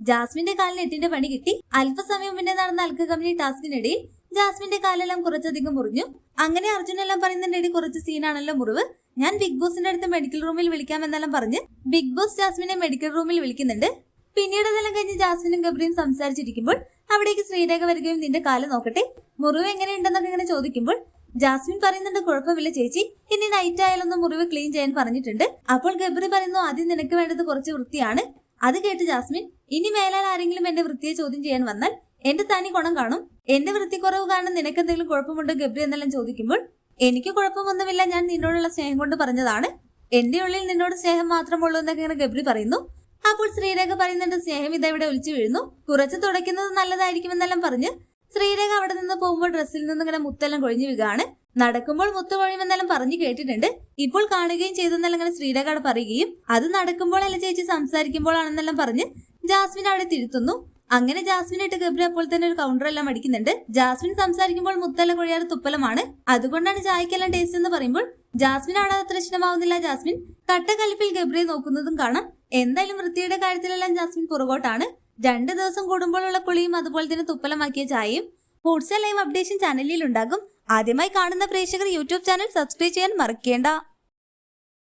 ജാസ്മിന്റെ കാലിന് എട്ടിന്റെ പണി കിട്ടി. അല്പസമയം മുന്നേ നടന്ന അൽക്ക കമ്പനി ടാസ്കിനിടയിൽ ജാസ്മിന്റെ കാലെല്ലാം കുറച്ചധികം മുറിഞ്ഞു. അങ്ങനെ അർജുനെല്ലാം പറയുന്നതിന്റെ കുറച്ച് സീനാണല്ലോ മുറിവ്. ഞാൻ ബിഗ് ബോസിന്റെ അടുത്ത് മെഡിക്കൽ റൂമിൽ വിളിക്കാമെന്നെല്ലാം പറഞ്ഞ് ബിഗ് ബോസ് ജാസ്മിനെ മെഡിക്കൽ റൂമിൽ വിളിക്കുന്നുണ്ട്. പിന്നീട് അതെല്ലാം കഴിഞ്ഞ് ജാസ്മിനും ഗബ്രിയും സംസാരിച്ചിരിക്കുമ്പോൾ അവിടേക്ക് ശ്രീരേഖ വരികയും നിന്റെ കാല് നോക്കട്ടെ, മുറിവ് എങ്ങനെയുണ്ടെന്നൊക്കെ ഇങ്ങനെ ചോദിക്കുമ്പോൾ ജാസ്മിൻ പറയുന്നുണ്ട് കുഴപ്പമില്ല ചേച്ചി, ഇനി നൈറ്റ് ആയാലൊന്ന് മുറിവ് ക്ലീൻ ചെയ്യാൻ പറഞ്ഞിട്ടുണ്ട്. അപ്പോൾ ഗബ്രി പറയുന്നു ആദ്യം നിനക്ക് വേണ്ടത് കുറച്ച് വൃത്തിയാണ്. അത് കേട്ട് ജാസ്മിൻ ഇനി മേലാൽ ആരെങ്കിലും എന്റെ വൃത്തിയെ ചോദ്യം ചെയ്യാൻ വന്നാൽ എന്റെ തനി ഗുണം കാണും. എന്റെ വൃത്തിക്കുറവ് കാരണം നിനക്ക് എന്തെങ്കിലും കുഴപ്പമുണ്ടോ ഗബ്രി എന്നെല്ലാം ചോദിക്കുമ്പോൾ എനിക്ക് കുഴപ്പമൊന്നുമില്ല, ഞാൻ നിന്നോടുള്ള സ്നേഹം കൊണ്ട് പറഞ്ഞതാണ്, എന്റെ ഉള്ളിൽ നിന്നോട് സ്നേഹം മാത്രമുള്ളൂ എന്നൊക്കെ ഇങ്ങനെ ഗബ്രി പറയുന്നു. അപ്പോൾ ശ്രീരേഖ പറയുന്നുണ്ട് സ്നേഹം ഇതെവിടെ ഒലിച്ചു വീഴുന്നു, കുറച്ച് തുടയ്ക്കുന്നത് നല്ലതായിരിക്കുമെന്നെല്ലാം പറഞ്ഞ് ശ്രീരേഖ അവിടെ നിന്ന് പോകുമ്പോൾ ഡ്രസ്സിൽ നിന്ന് ഇങ്ങനെ മുത്തെല്ലാം കൊഴിഞ്ഞു വീഴുകയാണ്. നടക്കുമ്പോൾ മുത്ത് കൊഴിയുമെന്നെല്ലാം പറഞ്ഞു കേട്ടിട്ടുണ്ട്. ഇപ്പോൾ കാണുകയും ചെയ്തെന്നെല്ലാം ഇങ്ങനെ ശ്രീരേഖ അവിടെ പറയുകയും അത് നടക്കുമ്പോഴല്ല ചേച്ചി സംസാരിക്കുമ്പോഴാണെന്നെല്ലാം പറഞ്ഞ് ജാസ്മിൻ അവിടെ തിരുത്തുന്നു. അങ്ങനെ ജാസ്മിനായിട്ട് ഗബ്രി അപ്പോൾ തന്നെ ഒരു കൗണ്ടർ എല്ലാം അടിക്കുന്നുണ്ട്. ജാസ്മിൻ സംസാരിക്കുമ്പോൾ മുത്തെല്ലാം കൊഴിയാതെ തുപ്പലമാണ്, അതുകൊണ്ടാണ് ചായക്കെല്ലാം ടേസ്റ്റ് എന്ന് പറയുമ്പോൾ ജാസ്മിൻ അവിടെ അത്ര ഇഷ്ടമാവുന്നില്ല. ജാസ്മിൻ കട്ടക്കലിപ്പിൽ ഗബ്രിയെ നോക്കുന്നതും കാണാം. എന്തായാലും വൃത്തിയുടെ കാര്യത്തിലെല്ലാം ജാസ്മിൻ പുറകോട്ടാണ്. 2 ദിവസം കൂടുമ്പോഴുള്ള കുളിയും അതുപോലെ തന്നെ തുപ്പലമാക്കിയ ചായയും ഫുഡ്സ് ലൈവ് അപ്ഡേഷൻ ചാനലിൽ ഉണ്ടാകും. ആദ്യമായി കാണുന്ന പ്രേക്ഷകർ യൂട്യൂബ് ചാനൽ സബ്സ്ക്രൈബ് ചെയ്യാൻ മറക്കേണ്ട.